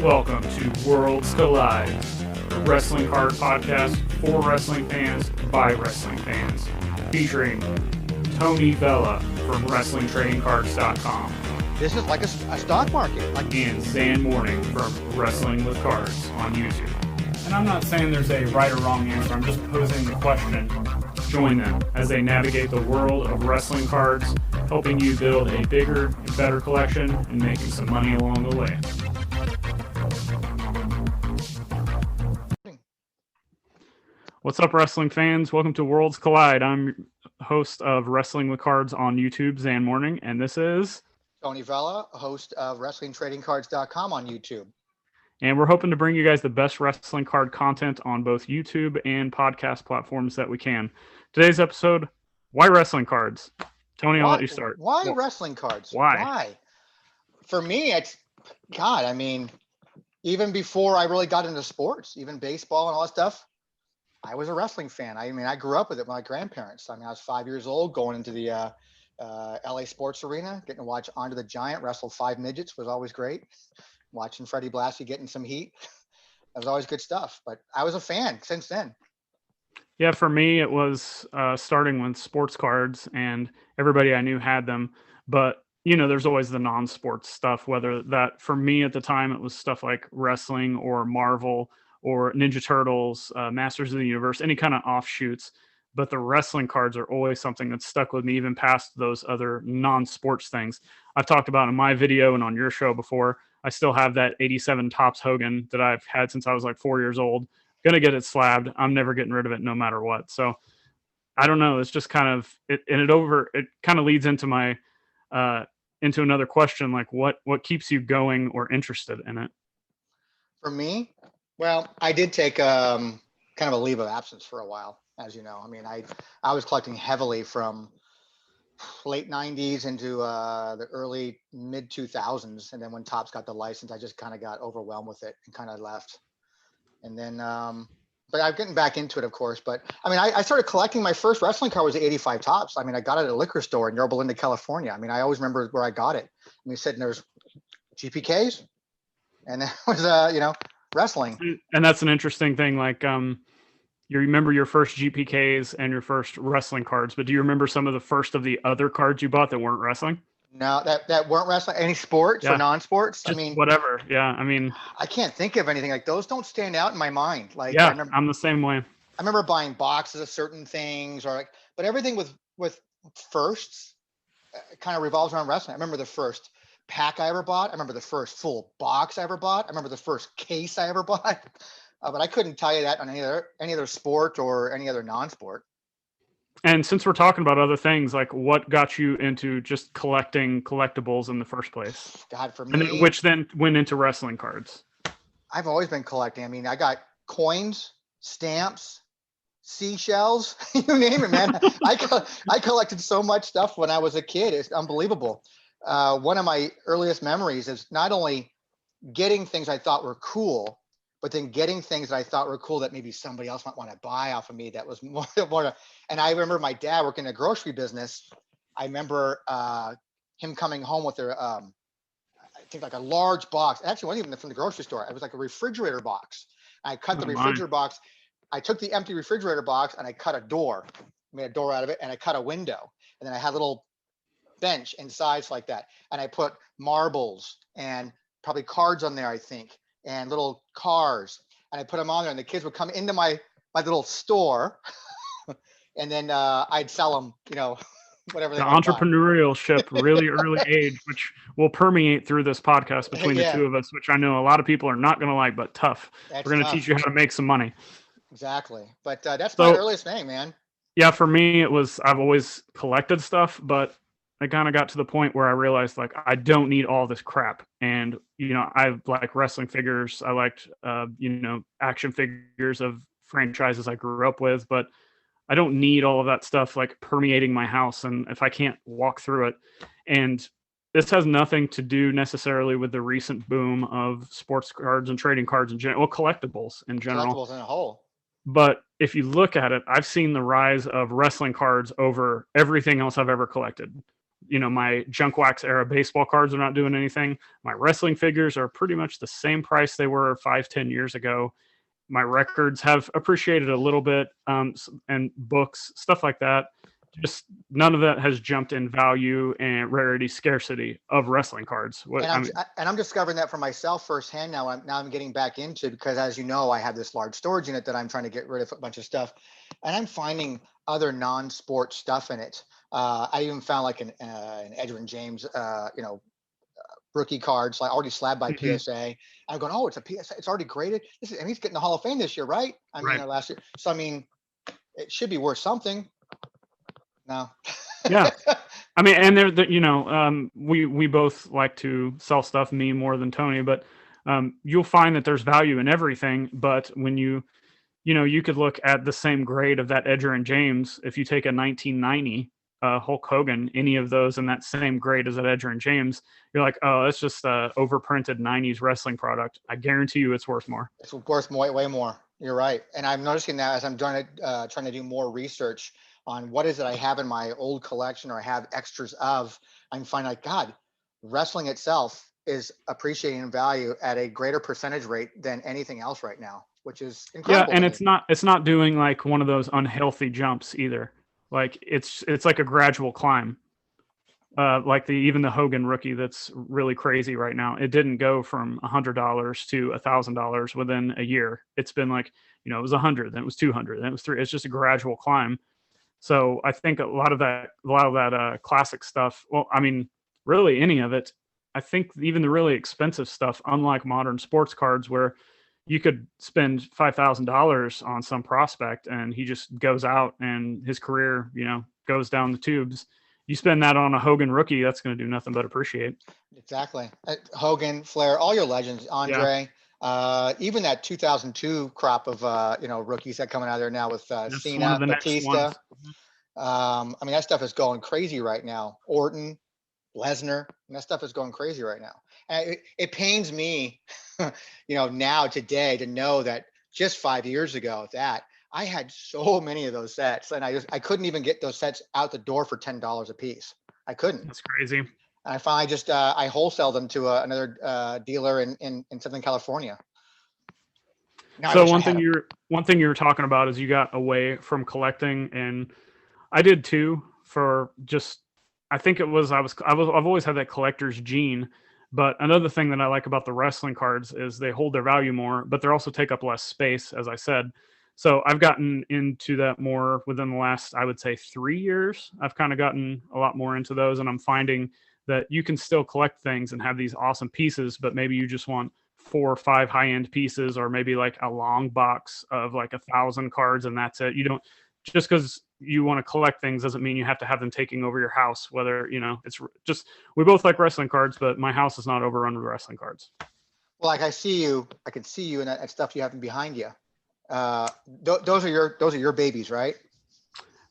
Welcome to Worlds Collide, a wrestling card podcast for wrestling fans by wrestling fans, featuring Tony Vella from WrestlingTradingCards.com. This is like a stock market. And Zhan Morning from Wrestling with Cards on YouTube. And I'm not saying there's a right or wrong answer, I'm just posing the question. Join them as they navigate the world of wrestling cards, helping you build a bigger and better collection and making some money along the way. What's up, wrestling fans? Welcome to Worlds Collide. I'm host of Wrestling with Cards on YouTube, Zhan Morning, and this is Tony Vella, host of WrestlingTradingCards.com on YouTube. And we're hoping to bring you guys the best wrestling card content on both YouTube and podcast platforms that we can. Today's episode, why wrestling cards? Tony, I'll let you start. Why wrestling cards? Why? For me, it's, God, I mean, even before I really got into sports, even baseball and all that stuff, I was a wrestling fan. I mean, I grew up with it with my grandparents. I mean, I was 5 years old going into the LA sports arena, getting to watch Andre the Giant wrestle 5 midgets was always great. Watching Freddie Blassie getting some heat. That was always good stuff. But I was a fan since then. Yeah, for me, it was starting with sports cards, and everybody I knew had them. But, you know, there's always the non-sports stuff, whether that, for me at the time, it was stuff like wrestling or Marvel or Ninja Turtles, Masters of the Universe, any kind of offshoots. But the wrestling cards are always something that's stuck with me, even past those other non-sports things. I've talked about in my video and on your show before. I still have that 87 Topps Hogan that I've had since I was like 4 years old. Gonna get it slabbed. I'm never getting rid of it no matter what. So I don't know. It's just kind of it kind of leads into my into another question, like what keeps you going or interested in it? For me, well, I did take kind of a leave of absence for a while, as you know. I mean, I was collecting heavily from late 90s into the early mid 2000s, and then when Topps got the license, I just kind of got overwhelmed with it and kind of left. And then but I'm getting back into it, of course. But I mean, I started collecting. My first wrestling card was the 85 Topps. I mean, I got it at a liquor store in Yorba Linda, California. I mean, I always remember where I got it. I mean, sitting there's GPKs, and that was wrestling. And that's an interesting thing. Like you remember your first GPKs and your first wrestling cards, but do you remember some of the first of the other cards you bought that weren't wrestling? No, that weren't wrestling. Any sports or non-sports? Just whatever. Yeah, I mean, I can't think of anything like those. Don't stand out in my mind. Like, yeah, I'm the same way. I remember buying boxes of certain things, but everything with firsts kind of revolves around wrestling. I remember the first pack I ever bought. I remember the first full box I ever bought. I remember the first case I ever bought. But I couldn't tell you that on any other sport or any other non-sport. And since we're talking about other things, like what got you into just collecting collectibles in the first place? God, for me, which then went into wrestling cards. I've always been collecting. I mean, I got coins, stamps, seashells, you name it, man. I collected so much stuff when I was a kid. It's unbelievable. One of my earliest memories is not only getting things I thought were cool, but then getting things that I thought were cool that maybe somebody else might want to buy off of me. That was more. And I remember my dad working in a grocery business. I remember him coming home with I think like a large box. Actually, it wasn't even from the grocery store. It was like a refrigerator box. I cut the refrigerator box. I took the empty refrigerator box and I cut a door, made a door out of it, and I cut a window. And then I had a little bench and sides like that. And I put marbles and probably cards on there, I think, and little cars, and I put them on there, and the kids would come into my little store, and then I'd sell them, whatever they want. The entrepreneurship, really early age, which will permeate through this podcast between the two of us, which I know a lot of people are not going to like, but tough. We're going to teach you how to make some money. Exactly, but that's my earliest thing, man. Yeah, for me, I've always collected stuff, but I kind of got to the point where I realized, like, I don't need all this crap. And, I like wrestling figures. I liked, action figures of franchises I grew up with, but I don't need all of that stuff, like, permeating my house. And if I can't walk through it, and this has nothing to do necessarily with the recent boom of sports cards and trading cards in general, collectibles in general. Collectibles in a whole. But if you look at it, I've seen the rise of wrestling cards over everything else I've ever collected. my junk wax era baseball cards are not doing anything. My wrestling figures are pretty much the same price they were 5, 10 years ago. My records have appreciated a little bit, and books, stuff like that. Just none of that has jumped in value and rarity, scarcity of wrestling cards. What And I mean, I'm discovering that for myself firsthand now. I'm getting back into, because as you know, I have this large storage unit that I'm trying to get rid of a bunch of stuff, and I'm finding other non-sport stuff in it. I even found like an Edgerrin James, rookie cards, like already slabbed by mhm, PSA. I'm going, oh, it's a PSA, it's already graded. And he's getting the Hall of Fame this year, right? I mean, right. last year. So I mean, it should be worth something. No. Yeah. I mean, and we both like to sell stuff, me more than Tony, but you'll find that there's value in everything. But when you could look at the same grade of that Edger and James. If you take a 1990 Hulk Hogan, any of those in that same grade as that Edger and James, you're like, oh, that's just a overprinted 90s wrestling product. I guarantee you it's worth more. It's worth more, way more. You're right. And I'm noticing that as I'm trying to do more research on what is it I have in my old collection or I have extras of, I'm finding like, God, wrestling itself is appreciating in value at a greater percentage rate than anything else right now, which is Yeah, incredible to and me. it's not doing like one of those unhealthy jumps either. Like it's like a gradual climb. Like even the Hogan rookie that's really crazy right now. It didn't go from $100 to $1,000 within a year. It's been like, it was 100, then it was 200, then it was three. It's just a gradual climb. So I think a lot of that classic stuff. Well, I mean, really any of it. I think even the really expensive stuff, unlike modern sports cards, where you could spend $5,000 on some prospect and he just goes out and his career, goes down the tubes. You spend that on a Hogan rookie, that's going to do nothing but appreciate. Exactly. Hogan, Flair, all your legends, Yeah, Andre, even that 2002 crop of rookies that coming out of there now with that's one of Cena, the next Batista. ones. I mean, that stuff is going crazy right now. Orton, Lesnar, and that stuff is going crazy right now. And it pains me, now today to know that just 5 years ago that I had so many of those sets, and I couldn't even get those sets out the door for $10 a piece. I couldn't. That's crazy. And I finally just I wholesaled them to another dealer in Southern California. Now I So wish I one had thing them. you were talking about is you got away from collecting, and I did too. For just, I think I've always had that collector's gene. But another thing that I like about the wrestling cards is they hold their value more, but they also take up less space, as I said. So I've gotten into that more within the last, I would say, 3 years. I've kind of gotten a lot more into those, and I'm finding that you can still collect things and have these awesome pieces, but maybe you just want 4 or 5 high-end pieces, or maybe like a long box of like 1,000 cards, and that's it. You don't, just because you want to collect things doesn't mean you have to have them taking over your house. Whether it's just, we both like wrestling cards, but my house is not overrun with wrestling cards. Well, like I can see you and that stuff you have behind you. Those are your babies, right?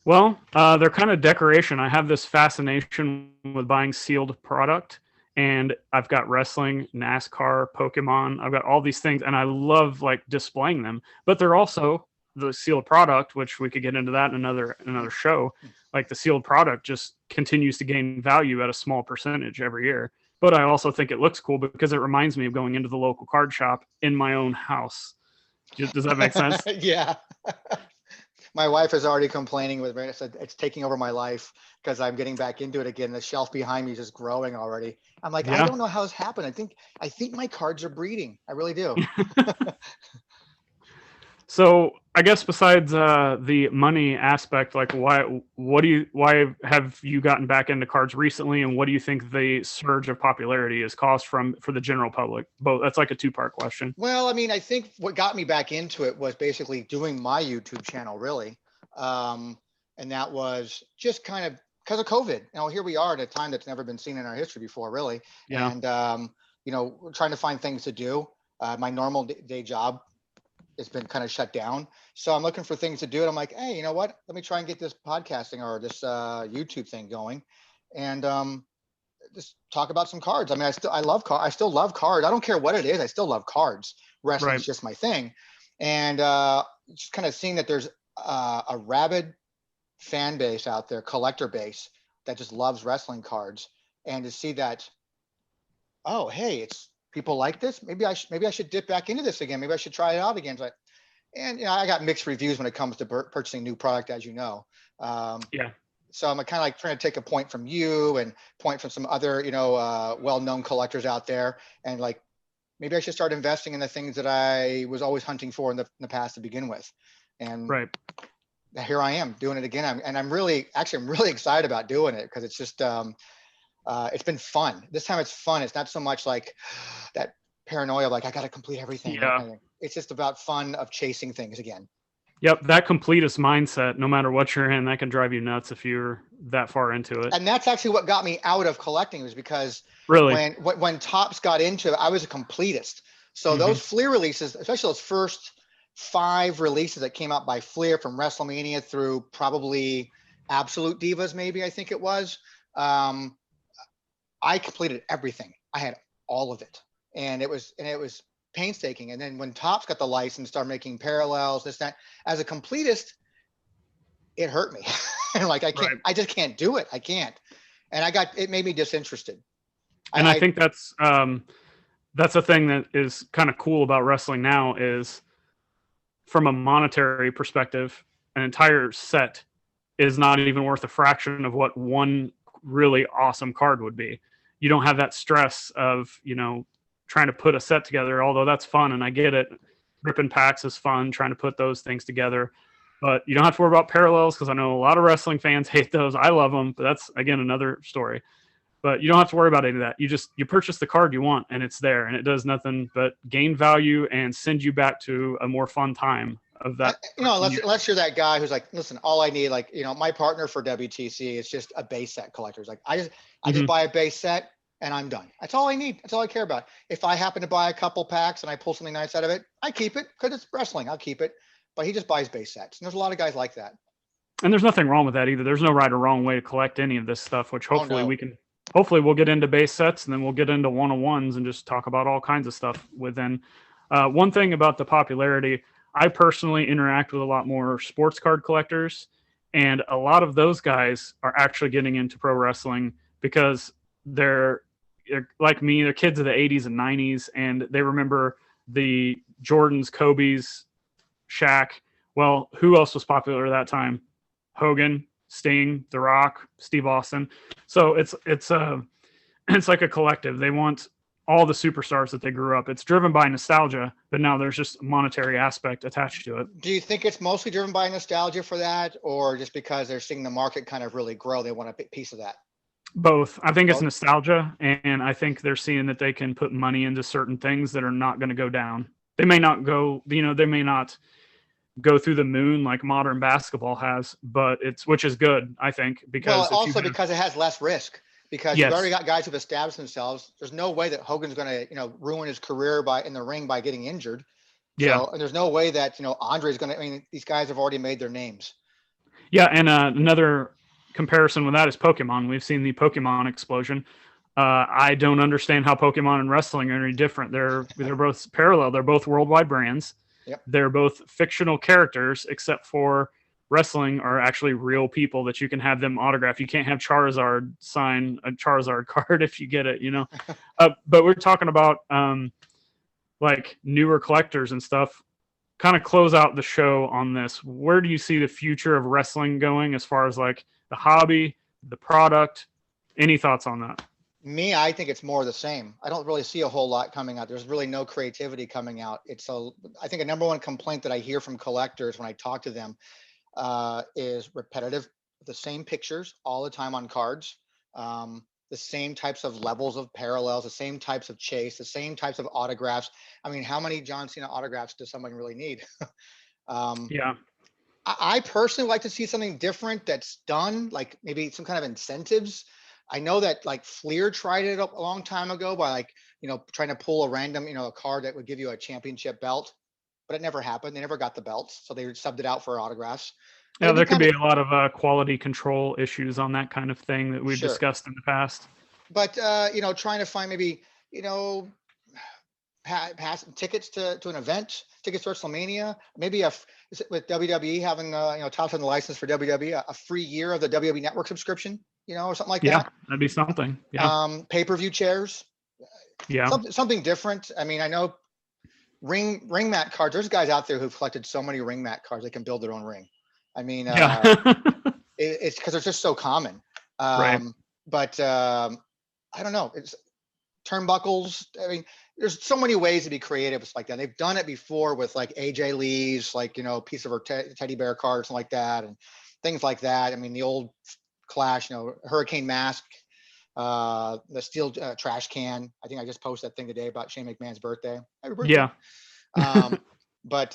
Well, they're kind of decoration. I have this fascination with buying sealed product, and I've got wrestling, NASCAR, Pokemon. I've got all these things, and I love like displaying them. But they're also the sealed product, which we could get into that in another show. Like the sealed product just continues to gain value at a small percentage every year. But I also think it looks cool because it reminds me of going into the local card shop in my own house. Does that make sense? Yeah. My wife is already complaining with me. I said it's taking over my life because I'm getting back into it again. The shelf behind me is just growing already. I'm like, I Yeah. don't know how this happened. I think my cards are breeding. I really do. So I guess besides the money aspect, like why have you gotten back into cards recently, and what do you think the surge of popularity is caused for the general public? Both. That's like a two-part question. Well, I mean, I think what got me back into it was basically doing my YouTube channel, really. Um, and that was just kind of because of COVID. Here we are at a time that's never been seen in our history before, really. Yeah. And, we're trying to find things to do. My normal day job has been kind of shut down. So I'm looking for things to do. And I'm like, hey, you know what? Let me try and get this podcasting or this YouTube thing going. And just talk about some cards. I mean, I love cards. I still love cards. I don't care what it is. I still love cards. Wrestling Right. is just my thing. And just kind of seeing that there's a rabid fan base out there, collector base that just loves wrestling cards, and to see that, oh, hey, it's people like this. Maybe I should dip back into this again. Maybe I should try it out again. So and I got mixed reviews when it comes to purchasing new product, as you know. Um, Yeah. so I'm kind of like trying to take a point from you and point from some other, well-known collectors out there, and like maybe I should start investing in the things that I was always hunting for in the past to begin with. And Right. here I am doing it again. I'm really excited about doing it, because it's just it's been fun. This time it's fun. It's not so much like that paranoia, like I got to complete everything, that Yeah. kind of thing. It's just about fun of chasing things again. Yep. That completist mindset, no matter what you're in, that can drive you nuts if you're that far into it. And that's actually what got me out of collecting, was because Really. when Topps got into it, I was a completist. So Hmm. those Fleer releases, especially those first 5 releases that came out by Fleer, from WrestleMania through probably Absolute Divas, maybe I think it was. Um, I completed everything. I had all of it, and it was painstaking. And then when Topps got the license, started making parallels, this that, as a completist, it hurt me. Like Right. I just can't do it. I can't. And it made me disinterested. And I I think that's a thing that is kind of cool about wrestling now is from a monetary perspective, an entire set is not even worth a fraction of what one really awesome card would be. You don't have that stress of, trying to put a set together, although that's fun and I get it. Ripping packs is fun, trying to put those things together. But you don't have to worry about parallels, because I know a lot of wrestling fans hate those. I love them, but that's again another story. But you don't have to worry about any of that. You purchase the card you want and it's there, and it does nothing but gain value and send you back to a more fun time of that. unless you're that guy who's like, listen, all I need, like, my partner for WTC is just a base set collector. It's like, I just Mhm. buy a base set and I'm done. That's all I need. That's all I care about. If I happen to buy a couple packs and I pull something nice out of it, I keep it because it's wrestling. I'll keep it. But he just buys base sets. And there's a lot of guys like that. And there's nothing wrong with that either. There's no right or wrong way to collect any of this stuff, which Oh no. hopefully we'll get into base sets, and then we'll get into one-on-ones and just talk about all kinds of stuff within. One thing about the popularity, I personally interact with a lot more sports card collectors, and a lot of those guys are actually getting into pro wrestling because they're like me, they're kids of the 80s and 90s, and they remember the Jordans, Kobe's, Shaq. Well, who else was popular at that time? Hogan, Sting, The Rock, Steve Austin. So it's like a collective. They want all the superstars that they grew up. It's driven by nostalgia, but now there's just a monetary aspect attached to it. Do you think it's mostly driven by nostalgia for that, or just because they're seeing the market kind of really grow, they want a piece of that? Both. I think it's Both? nostalgia, and I think they're seeing that they can put money into certain things that are not going to go down. They may not go through the moon like modern basketball has, but which is good, I think, Well, because if you also have, because it has less risk, because you've already yes, got guys who've established themselves. There's no way that Hogan's going to, ruin his career in the ring by getting injured. yeah, So, and there's no way that, Andre's going to, these guys have already made their names. yeah, and another comparison with that is Pokemon. We've seen the Pokemon explosion. I don't understand how Pokemon and wrestling are any different. They're both parallel. They're both worldwide brands. Yep. They're both fictional characters, except for wrestling are actually real people that you can have them autograph. You can't have Charizard sign a Charizard card if you get it. But we're talking about like newer collectors and stuff. Kind of close out the show on this. Where do you see the future of wrestling going as far as like the hobby, the product? Any thoughts on that? Me, I think it's more of the same. I don't really see a whole lot coming out. There's really no creativity coming out. I think a number one complaint that I hear from collectors when I talk to them is repetitive, the same pictures all the time on cards, the same types of levels of parallels, the same types of chase, the same types of autographs. I mean, how many John Cena autographs does someone really need? um, Yeah. I personally like to see something different that's done, like maybe some kind of incentives. I know that like Fleer tried it a long time ago by like, trying to pull a random, a card that would give you a championship belt, but it never happened. They never got the belts. So they subbed it out for autographs. But Yeah, it'd be there could kind of be a lot of quality control issues on that kind of thing that we've sure. discussed in the past. But, trying to find maybe, you know, pass tickets to an event, tickets to WrestleMania, maybe with WWE having, Topps on the license for WWE, a free year of the WWE Network subscription. or something like Yeah, that. that'd be something. Yeah. Pay-per-view chairs, Yeah. something different. I mean, I know ring mat cards. There's guys out there who've collected so many ring mat cards they can build their own ring. I mean, Yeah. it's because they're just so common. Right. But I don't know. It's turnbuckles. I mean, there's so many ways to be creative like that. They've done it before with like AJ Lee's, like, piece of her teddy bear cards and like that, and things like that. I mean, the old Clash, Hurricane Mask, the steel trash can. I think I just posted that thing today about Shane McMahon's birthday. Happy birthday. Yeah. But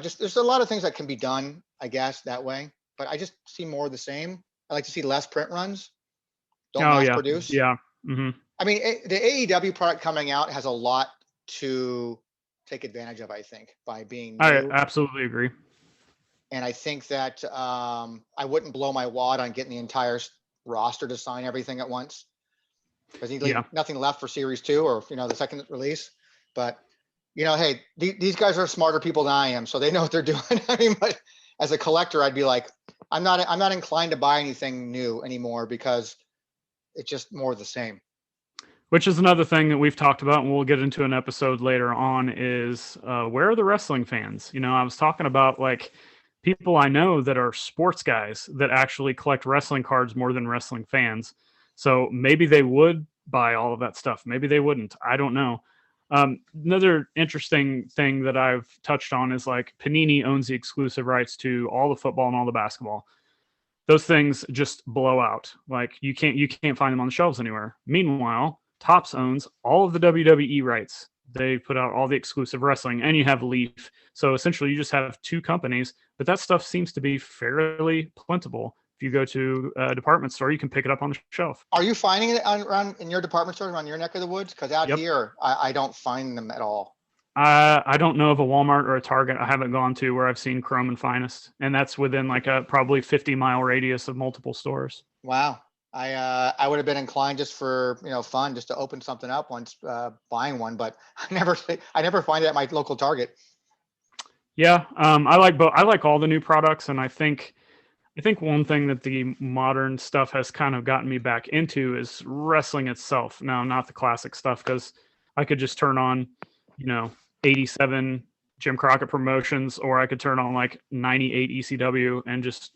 just there's a lot of things that can be done, I guess, that way. But I just see more of the same. I like to see less print runs. Don't Oh mass yeah. produce. Yeah. Hmm. I mean, the AEW product coming out has a lot to take advantage of, I think, by being I new. absolutely agree. And I think that I wouldn't blow my wad on getting the entire roster to sign everything at once, because he'd leave Yeah. nothing left for Series 2 or the second release. But hey, these guys are smarter people than I am, so they know what they're doing. I mean, but as a collector, I'd be like, I'm not inclined to buy anything new anymore, because it's just more of the same. Which is another thing that we've talked about, and we'll get into an episode later on, is where are the wrestling fans? I was talking about like people I know that are sports guys that actually collect wrestling cards more than wrestling fans. So maybe they would buy all of that stuff. Maybe they wouldn't. I don't know. Another interesting thing that I've touched on is like Panini owns the exclusive rights to all the football and all the basketball. Those things just blow out. Like you can't find them on the shelves anywhere. Meanwhile, Topps owns all of the WWE rights. They put out all the exclusive wrestling, and you have Leaf. So essentially, you just have two companies, but that stuff seems to be fairly plentiful. If you go to a department store, you can pick it up on the shelf. Are you finding it around in your department store, around your neck of the woods? Because out Yep. here, I don't find them at all. I don't know of a Walmart or a Target I haven't gone to where I've seen Chrome and Finest, and that's within like a probably 50-mile radius of multiple stores. Wow. I would have been inclined just for fun, just to open something up once buying one, but I never find it at my local Target. Yeah, I like both. I like all the new products, and I think one thing that the modern stuff has kind of gotten me back into is wrestling itself. Now, not the classic stuff, because I could just turn on, 87 Jim Crockett Promotions, or I could turn on like 98 ECW and just,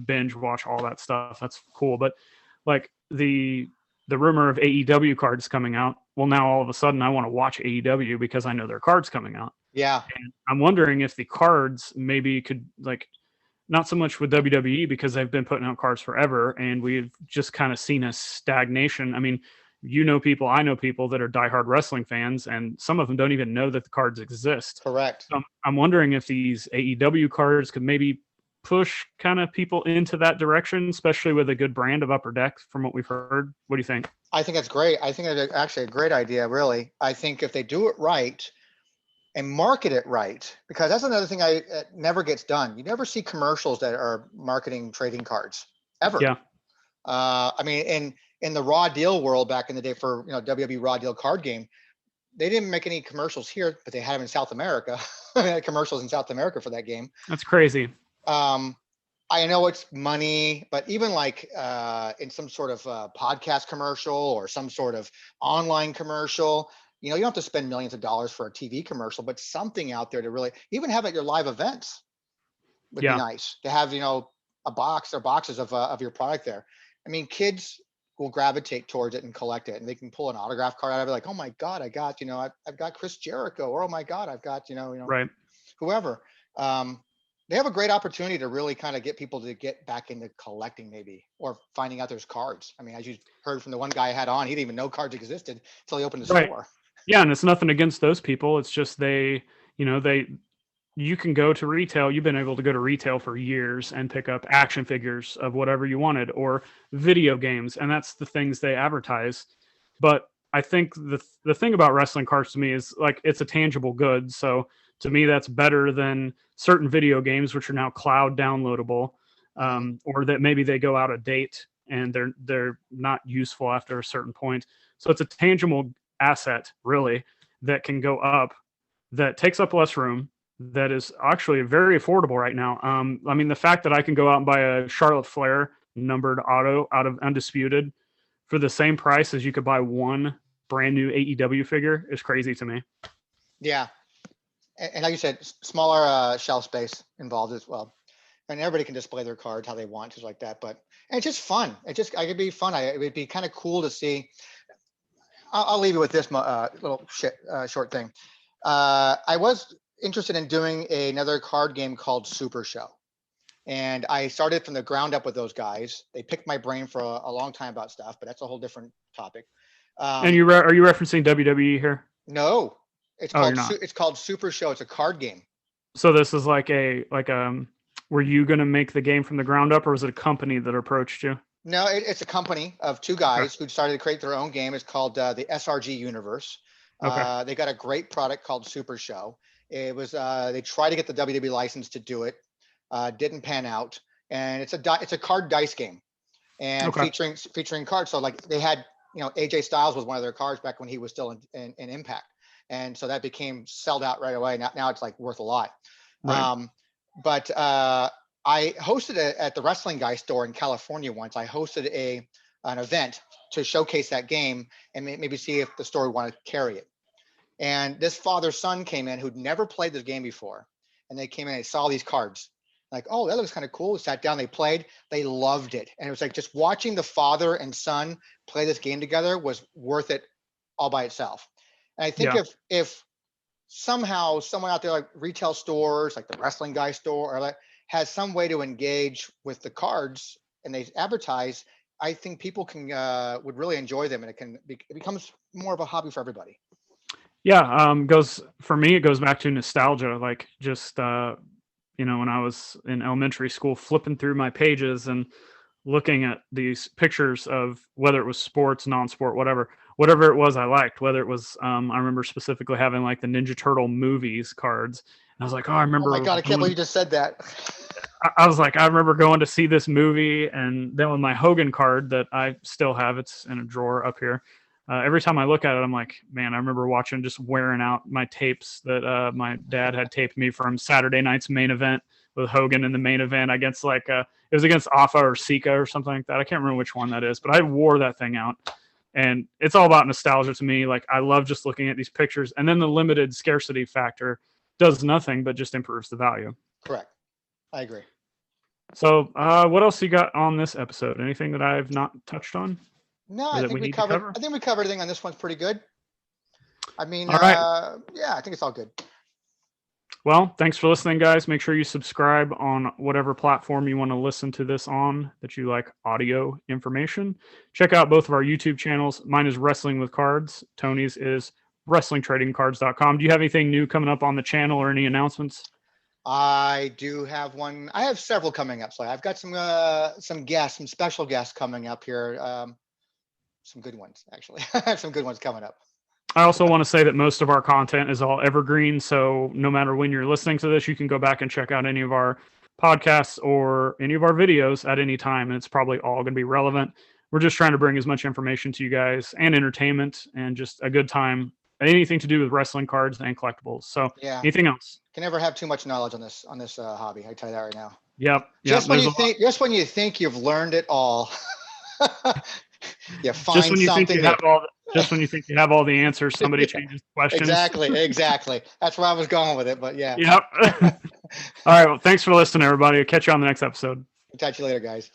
binge watch all that stuff. That's cool. But like the rumor of AEW cards coming out, well, now all of a sudden I want to watch AEW because I know their cards coming out. Yeah. And I'm wondering if the cards maybe could, like, not so much with WWE because they've been putting out cards forever and we've just kind of seen a stagnation. I mean, I know people that are diehard wrestling fans, and some of them don't even know that the cards exist. Correct. So I'm wondering if these AEW cards could maybe push kind of people into that direction, especially with a good brand of Upper Deck from what we've heard. What do you think? I think that's great. I think it's actually a great idea, really. I think if they do it right and market it right, because that's another thing it never gets done. You never see commercials that are marketing trading cards, ever. Yeah. I mean, in the raw deal world back in the day for WWE Raw Deal card game, they didn't make any commercials here, but they had them in South America. They had commercials in South America for that game. That's crazy. I know it's money, but even like in some sort of podcast commercial or some sort of online commercial, you don't have to spend millions of dollars for a TV commercial, but something out there to really even have at your live events would be nice to have, a box or boxes of your product there. I mean, kids will gravitate towards it and collect it, and they can pull an autograph card out of it, like, oh my God, I got, I've got Chris Jericho, or oh my God, I've got, Right. whoever. They have a great opportunity to really kind of get people to get back into collecting, maybe, or finding out there's cards. I mean, as you heard from the one guy I had on, he didn't even know cards existed until he opened the store. Yeah, and it's nothing against those people. It's just you can go to retail. You've been able to go to retail for years and pick up action figures of whatever you wanted, or video games, and that's the things they advertise. But I think the thing about wrestling cards to me is like it's a tangible good. So to me, that's better than certain video games, which are now cloud downloadable, or that maybe they go out of date and they're not useful after a certain point. So it's a tangible asset, really, that can go up, that takes up less room, that is actually very affordable right now. I mean, the fact that I can go out and buy a Charlotte Flair numbered auto out of Undisputed for the same price as you could buy one brand new AEW figure is crazy to me. Yeah. And like you said, smaller shelf space involved as well. And everybody can display their cards how they want, just like that. But it's just fun. I could be fun. It would be kind of cool to see. I'll leave you with this little short thing. I was interested in doing another card game called Super Show. And I started from the ground up with those guys. They picked my brain for a long time about stuff, but that's a whole different topic. And are you referencing WWE here? No, it's Oh, called you're not. it's called Super Show. It's a card game. So this is like were you going to make the game from the ground up, or was it a company that approached you? No, it's a company of two guys who decided to create their own game. It's called the SRG Universe. Okay. They got a great product called Super Show. It was they tried to get the WWE license to do it, didn't pan out, and it's a card dice game, and featuring cards. So like they had, AJ Styles was one of their cards back when he was still in Impact, and so that became sold out right away. Now it's like worth a lot. Right. But I hosted at the Wrestling Guy store in California once. I hosted an event to showcase that game and maybe see if the store would want to carry it. And this father-son came in who'd never played this game before. And they came in and they saw these cards. Like, oh, that looks kind of cool. Sat down, they played, they loved it. And it was like just watching the father and son play this game together was worth it all by itself. And I think if somehow someone out there, like retail stores, like the Wrestling Guy store, or has some way to engage with the cards and they advertise, I think people would really enjoy them, and it becomes more of a hobby for everybody. Yeah, for me, it goes back to nostalgia. Like just when I was in elementary school, flipping through my pages and looking at these pictures of whether it was sports, non-sport, whatever it was I liked. Whether it was, I remember specifically having like the Ninja Turtle movies cards. And I was like, oh, I remember. Oh my God, I can't believe you just said that. I was like, I remember going to see this movie, and then with my Hogan card that I still have, it's in a drawer up here. Every time I look at it, I'm like, man, I remember just wearing out my tapes that my dad had taped me from Saturday night's main event with Hogan in the main event against it was against Afa or Sika or something like that. I can't remember which one that is, but I wore that thing out. And it's all about nostalgia to me. Like, I love just looking at these pictures, and then the limited scarcity factor does nothing but just improves the value. Correct. I agree. So what else you got on this episode? Anything that I've not touched on? No, I think we covered everything on this one's pretty good. I mean, all right. Yeah, I think it's all good. Well, thanks for listening, guys. Make sure you subscribe on whatever platform you want to listen to this on that you like audio information. Check out both of our YouTube channels. Mine is Wrestling with Cards. Tony's is WrestlingTradingCards.com. Do you have anything new coming up on the channel or any announcements? I do have one. I have several coming up. So I've got some guests, some special guests coming up here. Some good ones, actually. I have some good ones coming up. I also want to say that most of our content is all evergreen. So no matter when you're listening to this, you can go back and check out any of our podcasts or any of our videos at any time. And it's probably all going to be relevant. We're just trying to bring as much information to you guys and entertainment and just a good time. Anything to do with wrestling cards and collectibles. So yeah. Anything else? Can never have too much knowledge on this hobby. I tell you that right now. Yep. Just when you think you've learned it all, you find something. Just when you think you have all the answers, somebody changes the questions. Exactly. That's where I was going with it. But yeah. Yep. All right. Well, thanks for listening, everybody. I'll catch you on the next episode. Catch you later, guys.